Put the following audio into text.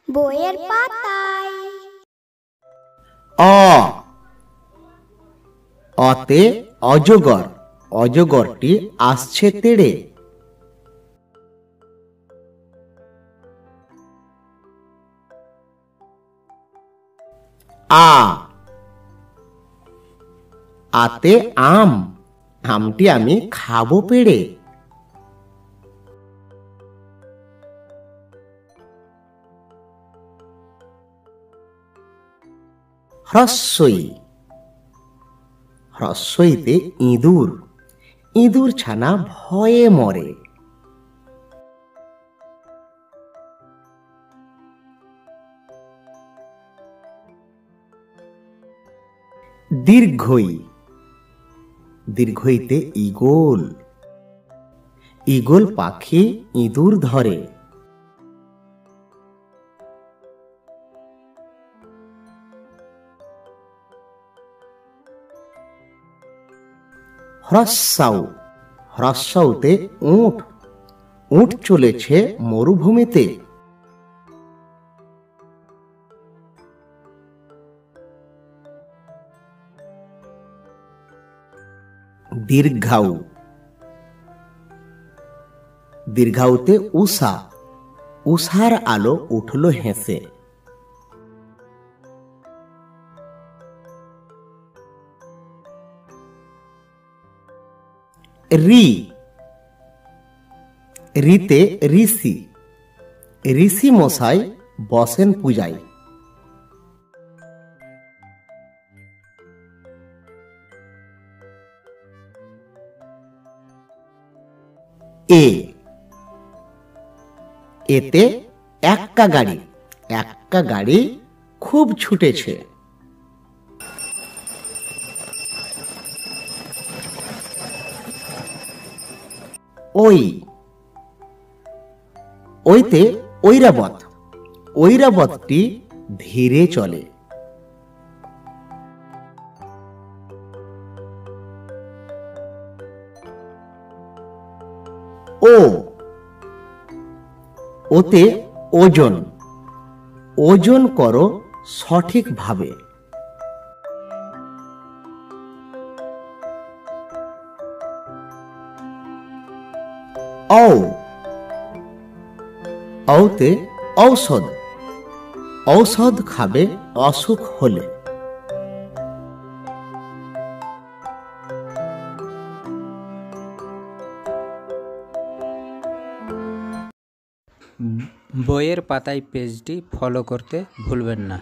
বইয়ের পাতায়। অ অতে অজগর, অজগরটি আসছে তেড়ে। আ আতে আম, আমটি আমি খাবো পেড়ে। হ্রস্বই, হ্রস্বইতে ইঁদুর, ইঁদুর ছানা ভয়ে মরে। দীর্ঘই, দীর্ঘইতে ঈগল, ঈগল পাখি ইঁদুর ধরে। হ্রস্বাউ, হ্রস্বাউতে উট, উট চলেছে মরুভূমিতে। দীর্ঘাউ, দীর্ঘাউতে উষা, উষার আলো উঠল হেসে। রি, রিতে ঋষি, ঋষি মশাই বসেন পূজায়। এ, এতে এক্কা গাড়ি, এক্কা গাড়ি খুব ছুটেছে। ওই, ওইতে ঐরাবত, ঐরাবতটি ধীরে চলে। ও, ওতে ওজন, ওজন করো সঠিকভাবে। ঔ, ঔতে ঔষধ, ঔষধ খাবে অসুখ হলে। বইয়ের পাতায় পেজটি ফলো করতে ভুলবেন না।